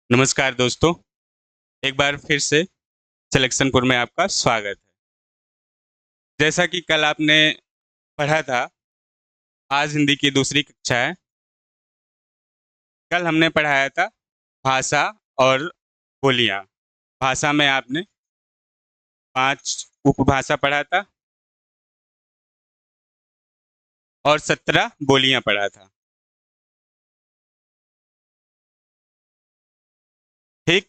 नमस्कार दोस्तों, एक बार फिर से सिलेक्शनपुर में आपका स्वागत है। जैसा कि कल आपने पढ़ा था, आज हिंदी की दूसरी कक्षा है। कल हमने पढ़ाया था भाषा और बोलियां। भाषा में आपने 5 उपभाषा पढ़ा था और 17 बोलियां पढ़ा था। ठीक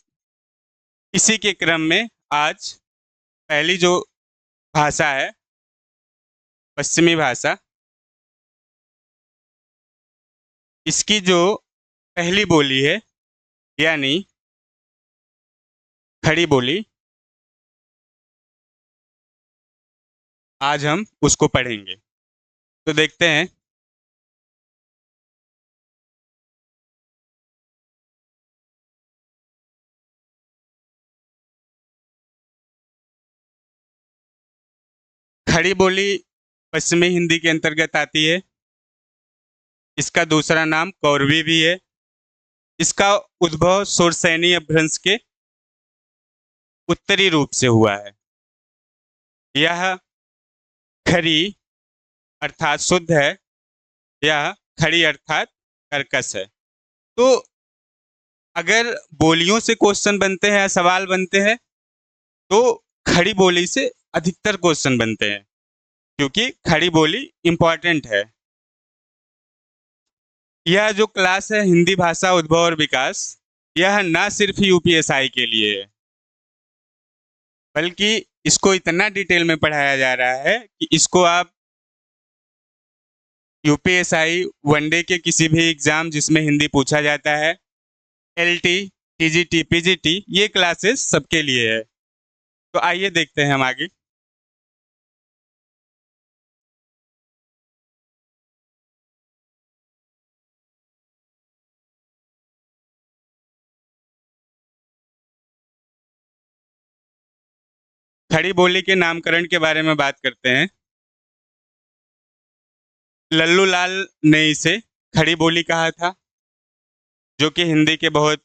इसी के क्रम में आज पहली जो भाषा है, पश्चिमी भाषा, इसकी जो पहली बोली है यानी खड़ी बोली, आज हम उसको पढ़ेंगे। तो देखते हैं। खड़ी बोली पश्चिमी हिंदी के अंतर्गत आती है। इसका दूसरा नाम कौरवी भी है। इसका उद्भव सुरसैनी अपभ्रंश के उत्तरी रूप से हुआ है। यह खरी अर्थात शुद्ध है, यह खड़ी अर्थात कर्कश है। तो अगर बोलियों से क्वेश्चन बनते हैं या सवाल बनते हैं तो खड़ी बोली से अधिकतर क्वेश्चन बनते हैं, क्योंकि खड़ी बोली इंपॉर्टेंट है। यह जो क्लास है हिंदी भाषा उद्भव और विकास, यह ना सिर्फ यूपीएसआई के लिए है, बल्कि इसको इतना डिटेल में पढ़ाया जा रहा है कि इसको आप यूपीएसआई वनडे के किसी भी एग्जाम जिसमें हिंदी पूछा जाता है, एलटी, टीजीटी, पीजीटी, ये क्लासेस सबके लिए है। तो आइए देखते हैं हम आगे। खड़ी बोली के नामकरण के बारे में बात करते हैं। लल्लू लाल ने इसे खड़ी बोली कहा था, जो कि हिंदी के बहुत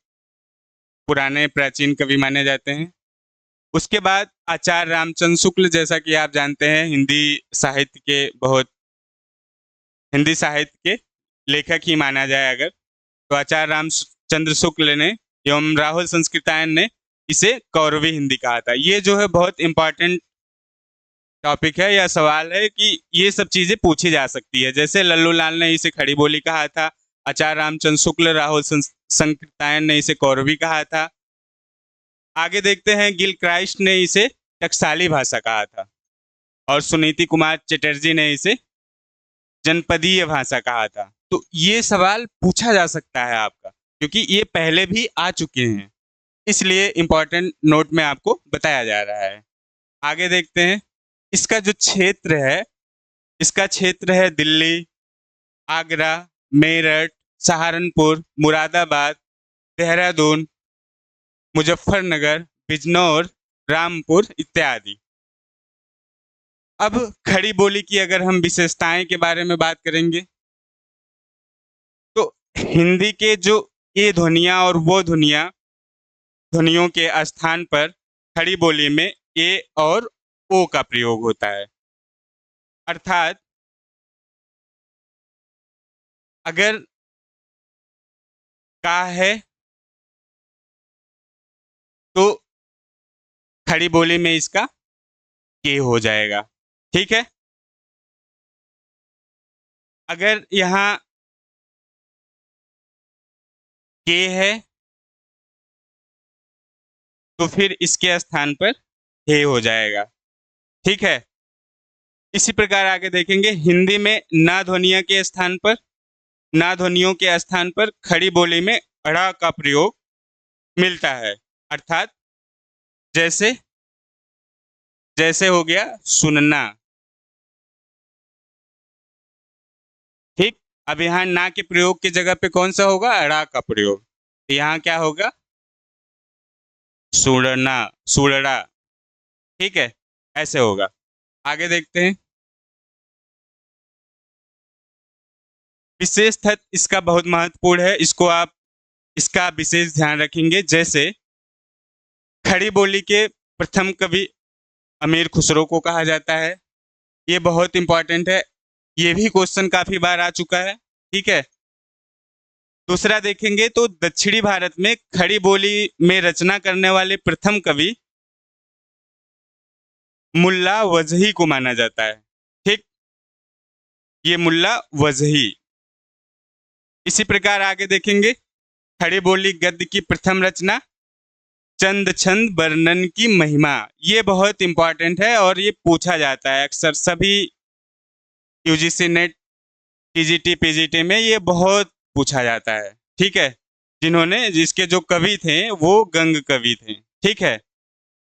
पुराने प्राचीन कवि माने जाते हैं। उसके बाद आचार्य रामचंद्र शुक्ल, जैसा कि आप जानते हैं, हिंदी साहित्य के लेखक ही माना जाए अगर, तो आचार्य रामचंद्र शुक्ल ने एवं राहुल संस्कृतायन ने इसे कौरवी हिंदी कहा था। ये जो है बहुत इंपॉर्टेंट टॉपिक है या सवाल है कि ये सब चीजें पूछी जा सकती है। जैसे लल्लू लाल ने इसे खड़ी बोली कहा था, आचार्य रामचंद्र शुक्ल, राहुल संकृतायन ने इसे कौरवी कहा था। आगे देखते हैं, गिल क्राइस्ट ने इसे टकसाली भाषा कहा था और सुनीति कुमार चटर्जी ने इसे जनपदीय भाषा कहा था। तो ये सवाल पूछा जा सकता है आपका, क्योंकि ये पहले भी आ चुके हैं, इसलिए इंपॉर्टेंट नोट में आपको बताया जा रहा है। आगे देखते हैं। इसका जो क्षेत्र है, इसका क्षेत्र है दिल्ली, आगरा, मेरठ, सहारनपुर, मुरादाबाद, देहरादून, मुजफ्फरनगर, बिजनौर, रामपुर इत्यादि। अब खड़ी बोली की अगर हम विशेषताएं के बारे में बात करेंगे तो हिंदी के जो ये ध्वनियां और वो ध्वनियों के स्थान पर खड़ी बोली में ए और ओ का प्रयोग होता है। अर्थात अगर का है तो खड़ी बोली में इसका के हो जाएगा। ठीक है। अगर यहाँ के है तो फिर इसके स्थान पर हे हो जाएगा। ठीक है। इसी प्रकार आगे देखेंगे, हिंदी में ना ध्वनिया के स्थान पर, ना ध्वनियों के स्थान पर खड़ी बोली में अड़ा का प्रयोग मिलता है। अर्थात जैसे जैसे हो गया सुनना। ठीक। अब यहाँ ना के प्रयोग की जगह पे कौन सा होगा? अड़ा का प्रयोग। तो यहाँ क्या होगा? सुड़ना, सुड़ड़ा। ठीक है, ऐसे होगा। आगे देखते हैं। विशेष तथ्य इसका बहुत महत्वपूर्ण है, इसको आप इसका विशेष ध्यान रखेंगे। जैसे खड़ी बोली के प्रथम कवि अमीर खुसरो को कहा जाता है, ये बहुत इंपॉर्टेंट है, ये भी क्वेश्चन काफी बार आ चुका है। ठीक है। दूसरा देखेंगे तो दक्षिणी भारत में खड़ी बोली में रचना करने वाले प्रथम कवि मुल्ला वजही को माना जाता है। ठीक, ये मुल्ला वजही। इसी प्रकार आगे देखेंगे खड़ी बोली गद्य की प्रथम रचना चंद छंद वर्णन की महिमा। ये बहुत इंपॉर्टेंट है और ये पूछा जाता है अक्सर सभी यूजीसी नेट टीजीटी पीजीटी में, ये बहुत पूछा जाता है। ठीक है, जिन्होंने जिसके जो कवि थे वो गंग कवि थे। ठीक है।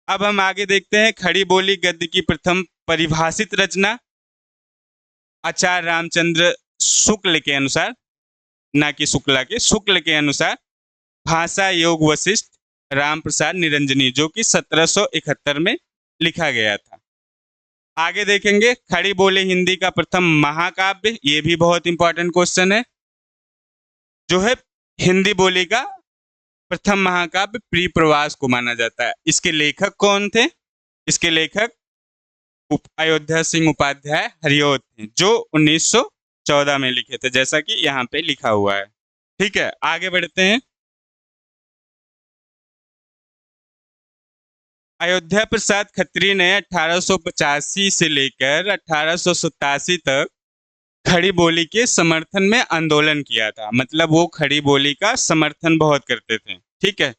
अब हम आगे देखते हैं खड़ी बोली गद्य की प्रथम परिभाषित रचना आचार्य रामचंद्र शुक्ल के अनुसार, ना कि शुक्ला के, शुक्ल के अनुसार भाषा योग वशिष्ठ राम प्रसाद निरंजनी, जो कि 1771 में लिखा गया था। आगे देखेंगे खड़ी बोली हिंदी का प्रथम महाकाव्य, ये भी बहुत इंपॉर्टेंट क्वेश्चन है, जो है हिंदी बोली का प्रथम महाकाव्य प्री प्रवास को माना जाता है। इसके लेखक कौन थे? इसके लेखक अयोध्या सिंह उपाध्याय हरिओत थे, जो 1914 में लिखे थे, जैसा कि यहाँ पे लिखा हुआ है। ठीक है, आगे बढ़ते हैं। अयोध्या प्रसाद खत्री ने 1885 से लेकर 1887 तक खड़ी बोली के समर्थन में आंदोलन किया था। मतलब वो खड़ी बोली का समर्थन बहुत करते थे। ठीक है।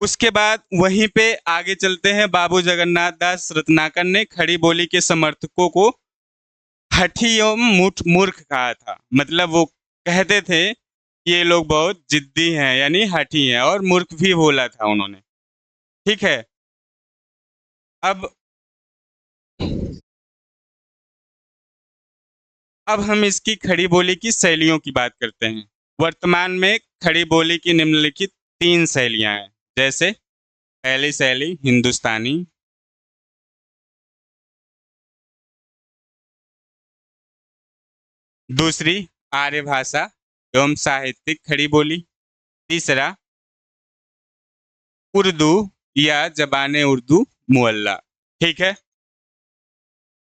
उसके बाद वहीं पे आगे चलते हैं, बाबू जगन्नाथ दास रत्नाकर ने खड़ी बोली के समर्थकों को हठी एवं मूर्ख कहा था। मतलब वो कहते थे ये लोग बहुत जिद्दी हैं, यानी हठी हैं, और मूर्ख भी बोला था उन्होंने। ठीक है। अब अब हम इसकी खड़ी बोली की शैलियों की बात करते हैं। वर्तमान में खड़ी बोली की निम्नलिखित 3 शैलियां हैं। जैसे पहली शैली हिंदुस्तानी, दूसरी आर्य भाषा एवं साहित्यिक खड़ी बोली, तीसरा उर्दू या जबाने उर्दू मुअल्ला। ठीक है,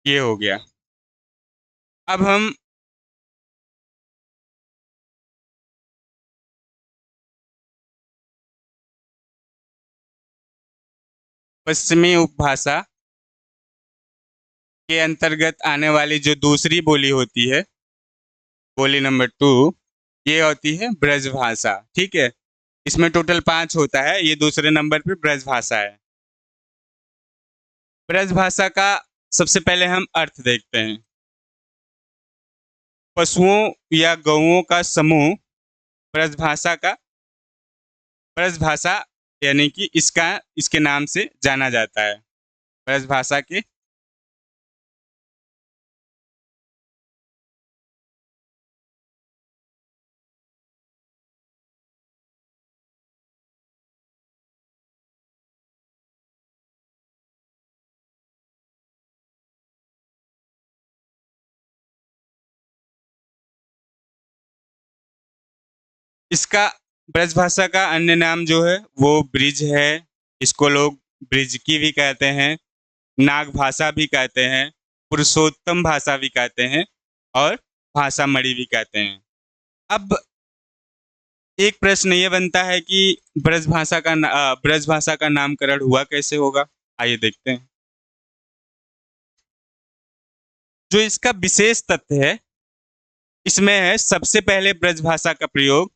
ये हो गया। अब हम पश्चिमी उपभाषा के अंतर्गत आने वाली जो दूसरी बोली होती है, बोली नंबर 2, ये होती है ब्रजभाषा। ठीक है, इसमें टोटल 5 होता है, ये दूसरे नंबर पे ब्रजभाषा है। ब्रजभाषा का सबसे पहले हम अर्थ देखते हैं। पशुओं या गौओं का समूह ब्रजभाषा यानी कि इसके नाम से जाना जाता है। ब्रजभाषा के इसका ब्रजभाषा का अन्य नाम जो है वो ब्रिज है। इसको लोग ब्रिज की भी कहते हैं, नाग भाषा भी कहते हैं, पुरुषोत्तम भाषा भी कहते हैं, और भाषा मणि भी कहते हैं। अब एक प्रश्न ये बनता है कि ब्रजभाषा का नामकरण हुआ कैसे होगा? आइए देखते हैं। जो इसका विशेष तथ्य है इसमें है, सबसे पहले ब्रजभाषा का प्रयोग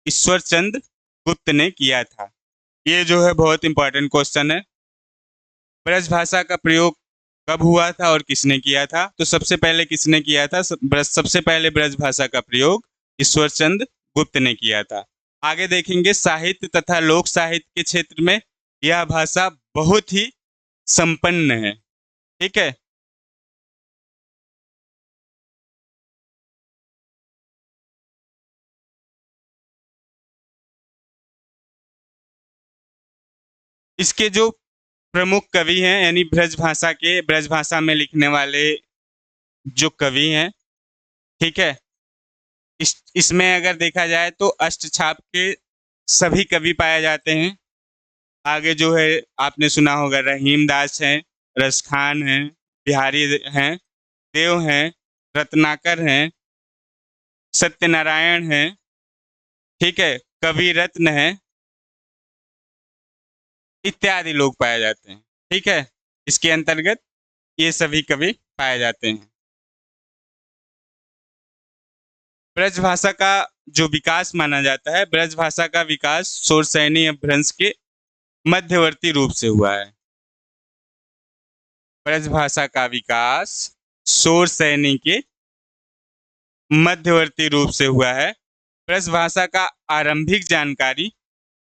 ईश्वर चंद्र गुप्त ने किया था। ये जो है बहुत इंपॉर्टेंट क्वेश्चन है। ब्रजभाषा का प्रयोग कब हुआ था और किसने किया था? तो सबसे पहले किसने किया था? सबसे पहले ब्रजभाषा का प्रयोग ईश्वर चंद्र गुप्त ने किया था। आगे देखेंगे साहित्य तथा लोक साहित्य के क्षेत्र में यह भाषा बहुत ही संपन्न है। ठीक है। इसके जो प्रमुख कवि हैं, यानी ब्रजभाषा में लिखने वाले जो कवि हैं, ठीक है, इसमें अगर देखा जाए तो अष्टछाप के सभी कवि पाए जाते हैं। आगे जो है आपने सुना होगा, रहीम दास हैं, रसखान हैं, बिहारी हैं, देव हैं, रत्नाकर हैं, सत्यनारायण हैं, ठीक है, कवि रत्न हैं, इत्यादि लोग पाए जाते हैं। ठीक है, इसके अंतर्गत ये सभी कवि पाए जाते हैं। ब्रज भाषा का जो विकास माना जाता है, ब्रज भाषा का विकास शोरसैनी अपभ्रंश के मध्यवर्ती रूप से हुआ है। ब्रज भाषा का विकास शोरसैनी के मध्यवर्ती रूप से हुआ है। ब्रज भाषा का आरंभिक जानकारी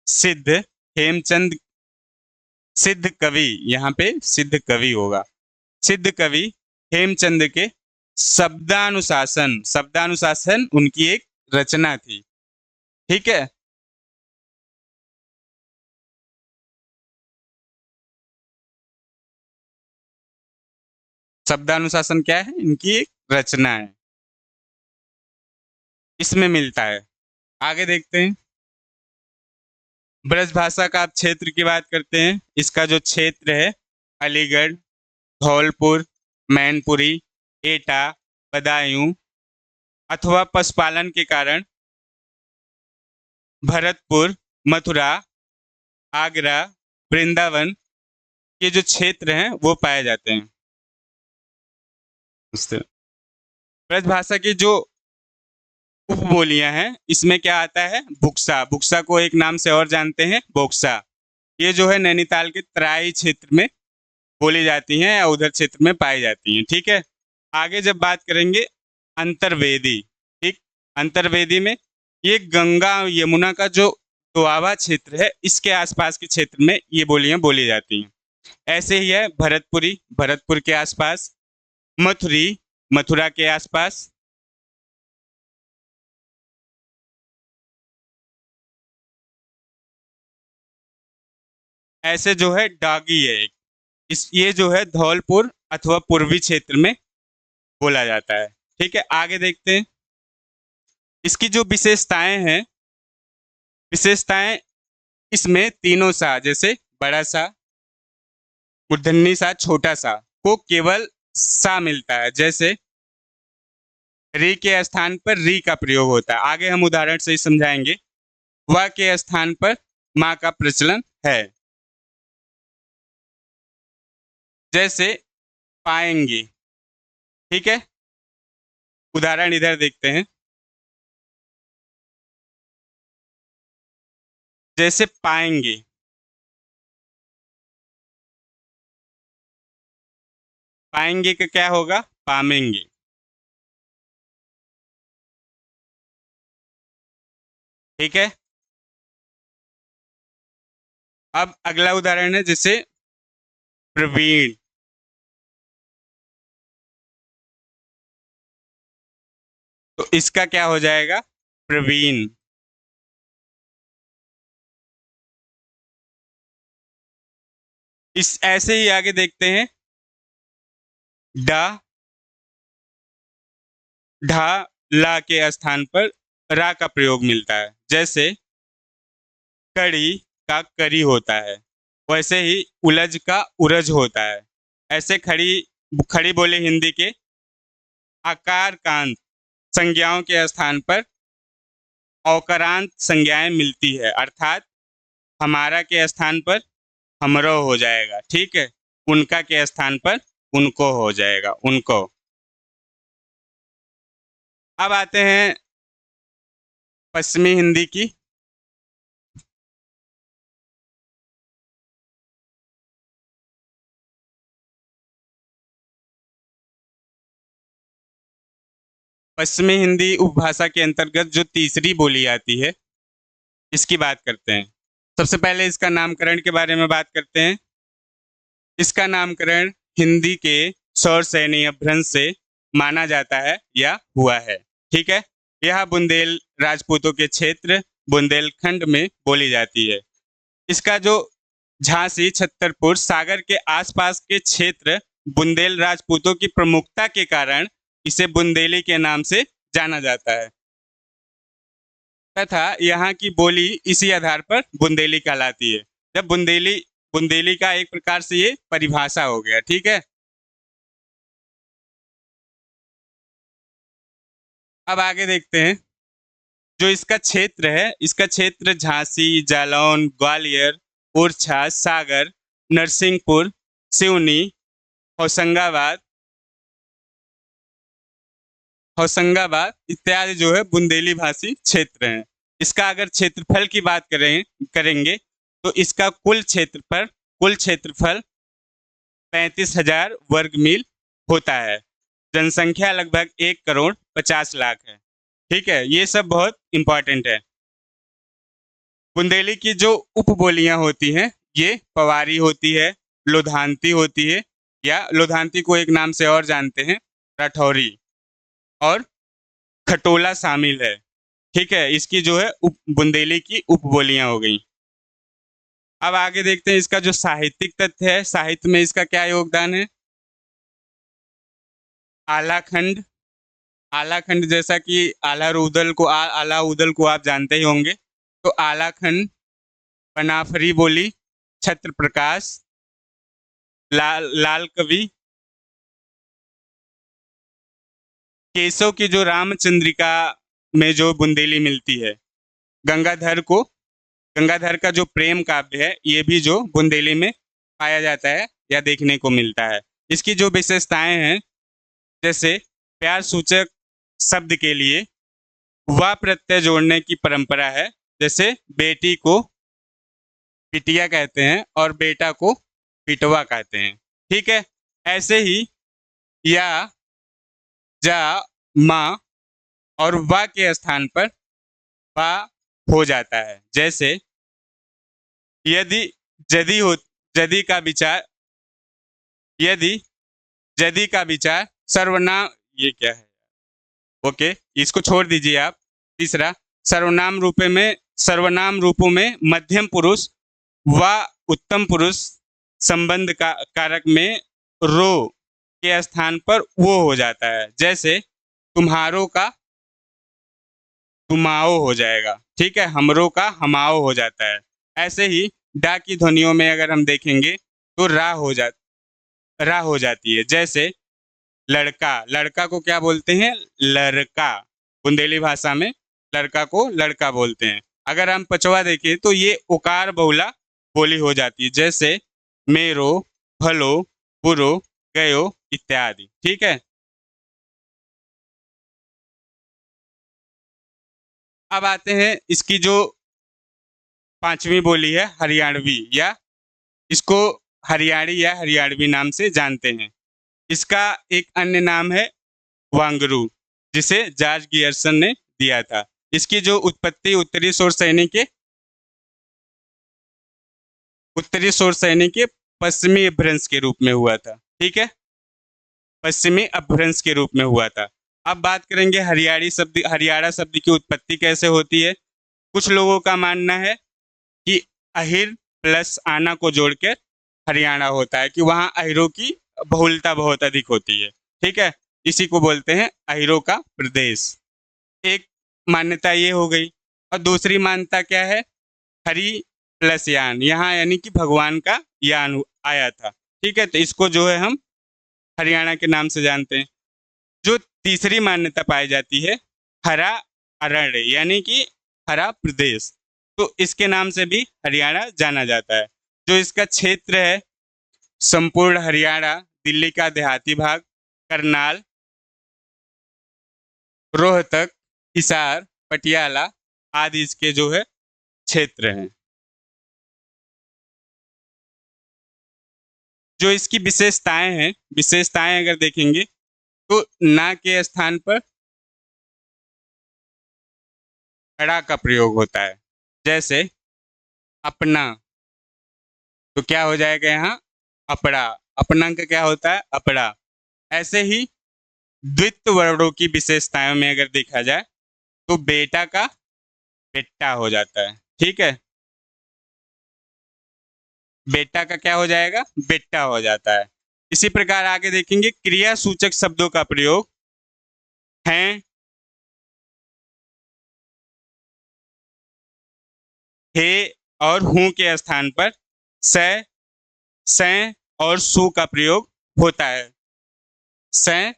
सिद्ध हेमचंद, सिद्ध कवि, यहाँ पे सिद्ध कवि होगा, सिद्ध कवि हेमचंद के शब्दानुशासन, शब्दानुशासन उनकी एक रचना थी। ठीक है, शब्दानुशासन क्या है, इनकी एक रचना है, इसमें मिलता है। आगे देखते हैं। ब्रज भाषा का आप क्षेत्र की बात करते हैं। इसका जो क्षेत्र है, अलीगढ़, धौलपुर, मैनपुरी, एटा, बदायूं अथवा पशुपालन के कारण भरतपुर, मथुरा, आगरा, वृंदावन के जो क्षेत्र हैं वो पाए जाते हैं। ब्रज भाषा की जो उपबोलियां हैं, इसमें क्या आता है, बुक्सा, बुक्सा को एक नाम से और जानते हैं, बोक्सा। ये जो है नैनीताल के तराई क्षेत्र में बोली जाती हैं या उधर क्षेत्र में पाई जाती हैं। ठीक है, आगे जब बात करेंगे अंतर्वेदी, ठीक, अंतर्वेदी में ये गंगा यमुना का जो दोआबा क्षेत्र है, इसके आसपास के क्षेत्र में ये बोलियां बोली जाती हैं। ऐसे ही है भरतपुरी, भरतपुर के आसपास, मथुरी, मथुरा के आसपास, ऐसे जो है डागी है एक, इस ये जो है धौलपुर अथवा पूर्वी क्षेत्र में बोला जाता है। ठीक है, आगे देखते हैं। इसकी जो विशेषताएं हैं, विशेषताएं इसमें तीनों सा, जैसे बड़ा सा, मूर्धन्य सा, छोटा सा को केवल सा मिलता है। जैसे री के स्थान पर री का प्रयोग होता है, आगे हम उदाहरण से ही समझाएंगे। व के स्थान पर माँ का प्रचलन है। जैसे पाएंगे, ठीक है, उदाहरण इधर देखते हैं। जैसे पाएंगे, पाएंगे का क्या होगा, पामेंगे। ठीक है, अब अगला उदाहरण है, जैसे प्रवीण, तो इसका क्या हो जाएगा, प्रवीण। इस ऐसे ही आगे देखते हैं। डा, ढा, ला के स्थान पर रा का प्रयोग मिलता है। जैसे कड़ी का करी होता है, वैसे ही उलझ का उरज होता है। ऐसे खड़ी खड़ी बोली हिंदी के आकार कांत संज्ञाओं के स्थान पर औकारांत संज्ञाएं मिलती है, अर्थात हमारा के स्थान पर हमरो हो जाएगा। ठीक है, उनका के स्थान पर उनको हो जाएगा, उनको। अब आते हैं पश्चिमी हिंदी की। पश्चिमी हिंदी उपभाषा के अंतर्गत जो तीसरी बोली आती है, इसकी बात करते हैं। सबसे पहले इसका नामकरण के बारे में बात करते हैं। इसका नामकरण हिंदी के शौरसैनी अपभ्रंश से माना जाता है या हुआ है। ठीक है, यह बुंदेल राजपूतों के क्षेत्र बुंदेलखंड में बोली जाती है। इसका जो झांसी, छतरपुर, सागर के आसपास के क्षेत्र बुंदेल राजपूतों की प्रमुखता के कारण इसे बुंदेली के नाम से जाना जाता है। तथा यहाँ की बोली इसी आधार पर बुंदेली कहलाती है। जब बुंदेली बुंदेली का एक प्रकार से ये परिभाषा हो गया। ठीक है, अब आगे देखते हैं। जो इसका क्षेत्र है, इसका क्षेत्र झांसी, जालौन, ग्वालियर, ओरछा, सागर, नरसिंहपुर, सिवनी, होशंगाबाद होशंगाबाद इत्यादि जो है बुंदेली भाषी क्षेत्र हैं। इसका अगर क्षेत्रफल की बात करेंगे तो इसका कुल क्षेत्रफल 35,000 वर्ग मील होता है। जनसंख्या लगभग 1,50,00,000 है। ठीक है, ये सब बहुत इंपॉर्टेंट है। बुंदेली की जो उपबोलियां होती हैं, ये पवारी होती है, लोधांती होती है, या लोधांती को एक नाम से और जानते हैं राठौरी, और खटोला शामिल है। ठीक है, इसकी जो है बुंदेली की उपबोलियां हो गई। अब आगे देखते हैं इसका जो साहित्यिक तथ्य है, साहित्य में इसका क्या योगदान है। आलाखंड, आलाखंड जैसा कि आला उदल को आप जानते ही होंगे। तो आलाखंड, पनाफरी बोली, छत्र प्रकाश, लाल कवि, केशव की जो रामचंद्रिका में जो बुंदेली मिलती है, गंगाधर को गंगाधर का जो प्रेम काव्य है, ये भी जो बुंदेली में पाया जाता है या देखने को मिलता है। इसकी जो विशेषताएं हैं, जैसे प्यार सूचक शब्द के लिए वा प्रत्यय जोड़ने की परंपरा है। जैसे बेटी को बिटिया कहते हैं और बेटा को बिटवा कहते हैं। ठीक है, ऐसे ही या, जा, माँ और वा के स्थान पर बा हो जाता है। जैसे यदि जदि हो जदि का विचार यदि जदि का विचार सर्वनाम, ये क्या है, ओके, इसको छोड़ दीजिए आप। तीसरा, सर्वनाम रूपों में मध्यम पुरुष व उत्तम पुरुष संबंध का कारक में रो के स्थान पर वो हो जाता है। जैसे तुम्हारों का तुमाओ हो जाएगा। ठीक है, हमरों का हमाओ हो जाता है। ऐसे ही डा की ध्वनियों में अगर हम देखेंगे तो रा हो जाती है। जैसे लड़का, लड़का को क्या बोलते हैं, लड़का। बुंदेली भाषा में लड़का को लड़का बोलते हैं। अगर हम पचवा देखें तो ये उकार बहुला बोली हो जाती है। जैसे मेरो, भलो, बुरो, गयो इत्यादि। ठीक है, अब आते हैं इसकी जो पांचवी बोली है हरियाणवी, या इसको हरियाणी या हरियाणवी नाम से जानते हैं। इसका एक अन्य नाम है वांगरू, जिसे जॉर्ज गियर्सन ने दिया था। इसकी जो उत्पत्ति उत्तरी शोर सैनिक के पश्चिमी अपभ्रंश के रूप में हुआ था। ठीक है, पश्चिमी अपभ्रंश के रूप में हुआ था। अब बात करेंगे हरियाणा शब्द की उत्पत्ति कैसे होती है। कुछ लोगों का मानना है कि अहिर प्लस आना को जोड़कर हरियाणा होता है, कि वहाँ अहिरों की बहुलता बहुत अधिक होती है। ठीक है, इसी को बोलते हैं अहिरों का प्रदेश। एक मान्यता ये हो गई। और दूसरी मान्यता क्या है, हरि प्लस यान, यहाँ यानी कि भगवान का यान आया था। ठीक है, तो इसको जो है हम हरियाणा के नाम से जानते हैं। जो तीसरी मान्यता पाई जाती है, हरा अरण्य, यानी कि हरा प्रदेश, तो इसके नाम से भी हरियाणा जाना जाता है। जो इसका क्षेत्र है, संपूर्ण हरियाणा, दिल्ली का देहाती भाग, करनाल, रोहतक, हिसार, पटियाला आदि इसके जो है क्षेत्र हैं। जो इसकी विशेषताएं अगर देखेंगे तो ना के स्थान पर अड़ा का प्रयोग होता है। जैसे अपना, तो क्या हो जाएगा यहाँ, अपड़ा। अपना का क्या होता है, अपड़ा। ऐसे ही द्वित्व वर्णों की विशेषताओं में अगर देखा जाए तो बेटा का बेटा हो जाता है। ठीक है, बेटा का क्या हो जाएगा, बेटा हो जाता है। इसी प्रकार आगे देखेंगे क्रिया सूचक शब्दों का प्रयोग हैं, हे और हूँ के स्थान पर से, सें और सु का प्रयोग होता है। सें,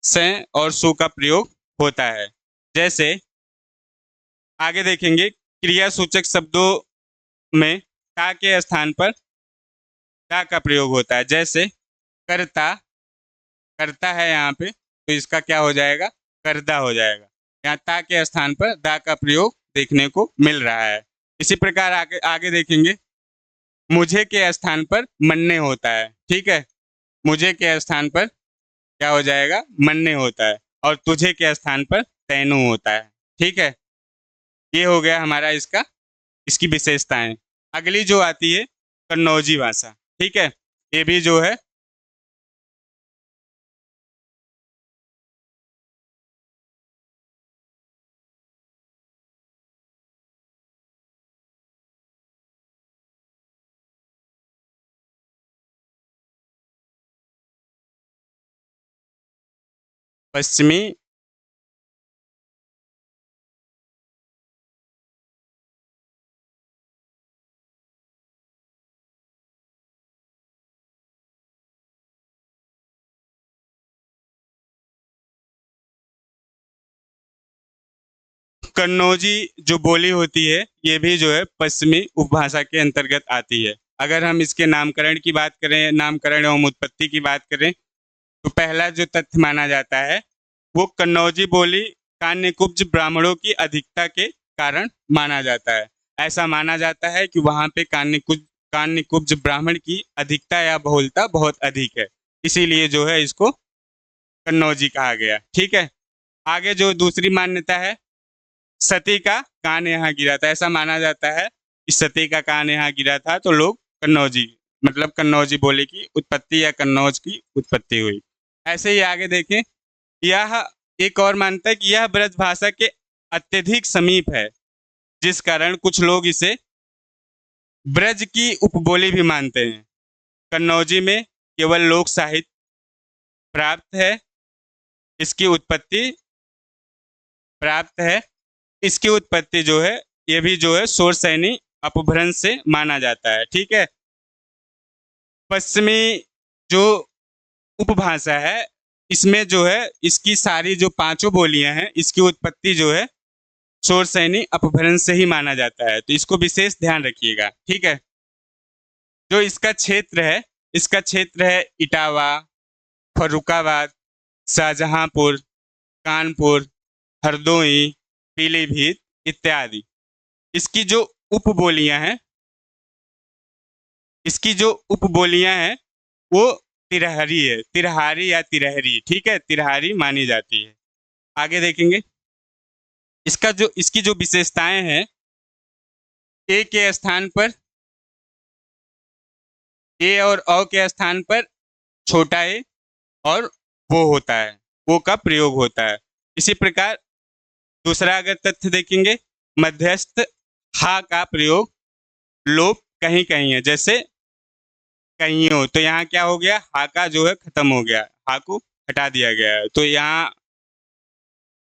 सें और सु का प्रयोग होता है। जैसे आगे देखेंगे क्रियासूचक शब्दों में ता के स्थान पर ता का प्रयोग होता है। जैसे करता, करता है यहाँ पे, तो इसका क्या हो जाएगा, करदा हो जाएगा। यहाँ ता के स्थान पर दा का प्रयोग देखने को मिल रहा है। इसी प्रकार आगे आगे देखेंगे मुझे के स्थान पर मन्ने होता है। ठीक है, मुझे के स्थान पर क्या हो जाएगा, मन्ने होता है। और तुझे के स्थान पर तैनू होता है। ठीक है, ये हो गया हमारा इसका, इसकी विशेषताएं। अगली जो आती है कन्नौजी भाषा। ठीक है, ये भी जो है पश्चिमी कन्नौजी जो बोली होती है, ये भी जो है पश्चिमी उपभाषा के अंतर्गत आती है। अगर हम इसके नामकरण की बात करें, नामकरण एवं उत्पत्ति की बात करें, तो पहला जो तथ्य माना जाता है वो कन्नौजी बोली कान्यकुब्ज ब्राह्मणों की अधिकता के कारण माना जाता है। ऐसा माना जाता है कि वहाँ पे कान्यकुब्ज ब्राह्मण की अधिकता या बहुलता बहुत अधिक है, इसीलिए जो है इसको कन्नौजी कहा गया। ठीक है, आगे जो दूसरी मान्यता है, सती का कान यहाँ गिरा था। ऐसा माना जाता है कि सती का कान यहाँ गिरा था, तो लोग कन्नौजी, मतलब कन्नौजी बोली की उत्पत्ति या कन्नौज की उत्पत्ति हुई। ऐसे ही आगे देखें, यह एक और मानता है कि यह ब्रज भाषा के अत्यधिक समीप है, जिस कारण कुछ लोग इसे ब्रज की उपबोली भी मानते हैं। कन्नौजी में केवल लोक साहित्य प्राप्त है, इसकी उत्पत्ति प्राप्त है, इसकी उत्पत्ति जो है ये भी जो है शोरसैनी अपभ्रंश से माना जाता है। ठीक है, पश्चिमी जो उपभाषा है, इसमें जो है इसकी सारी जो पांचों बोलियां हैं, इसकी उत्पत्ति जो है शोरसैनी अपभ्रंश से ही माना जाता है, तो इसको विशेष ध्यान रखिएगा। ठीक है, जो इसका क्षेत्र है, इसका क्षेत्र है इटावा, फर्रुखाबाद, शाहजहांपुर, कानपुर, हरदोई, पीलीभीत इत्यादि। इसकी जो उपबोलियां हैं, इसकी जो उपबोलियां हैं वो तिरहरी है, तिरहारी या तिरहरी। ठीक है, तिरहारी मानी जाती है। आगे देखेंगे इसकी जो विशेषताएं हैं, ए के स्थान पर, ए और औ के स्थान पर छोटा ए और वो होता है, वो का प्रयोग होता है। इसी प्रकार दूसरा अगर तथ्य देखेंगे, मध्यस्थ हा का प्रयोग लोप कहीं कहीं है। जैसे कहियो, तो यहाँ क्या हो गया, हा का जो है खत्म हो गया, हा को हटा दिया गया है, तो यहाँ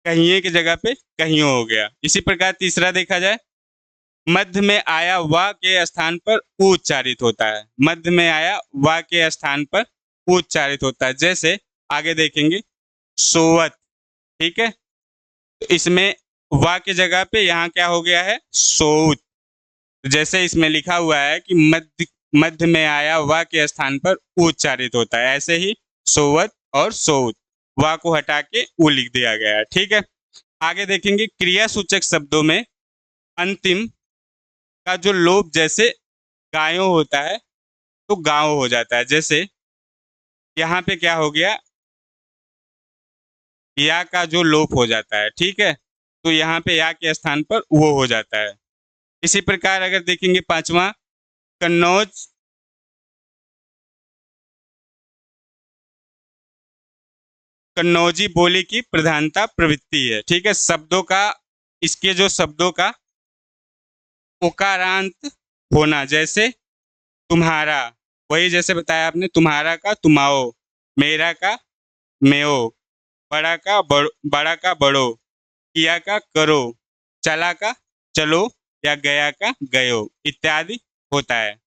कहिए की जगह पे कहियो हो गया। इसी प्रकार तीसरा देखा जाए, मध्य में आया वा के स्थान पर उ उच्चारित होता है। मध्य में आया वा के स्थान पर उ उच्चारित होता है। जैसे आगे देखेंगे सोवत। ठीक है, तो इसमें वा की जगह पे यहाँ क्या हो गया है, सोउत। जैसे इसमें लिखा हुआ है कि मध्य में आया वा के स्थान पर उ उच्चारित होता है, ऐसे ही सोवत और सोउत, वा को हटा के उ लिख दिया गया है। ठीक है, आगे देखेंगे क्रियासूचक शब्दों में अंतिम का जो लोप, जैसे गायों होता है तो गांव हो जाता है। जैसे यहाँ पे क्या हो गया, या का जो लोप हो जाता है। ठीक है, तो यहाँ पे या के स्थान पर वो हो जाता है। इसी प्रकार अगर देखेंगे पांचवा, कन्नौज, कन्नौजी बोली की प्रधानता प्रवृत्ति है। ठीक है, शब्दों का, इसके जो शब्दों का उकारांत होना, जैसे तुम्हारा, वही जैसे बताया आपने, तुम्हारा का तुमाओ, मेरा का मेओ, बड़ा का बड़ो, किया का करो, चला का चलो, या गया का गयो इत्यादि होता है।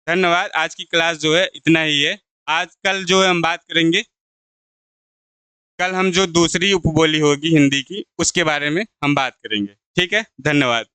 धन्यवाद। आज की क्लास जो है इतना ही है। आज कल जो है हम बात करेंगे, कल हम जो दूसरी उपबोली होगी हिंदी की उसके बारे में हम बात करेंगे। ठीक है, धन्यवाद।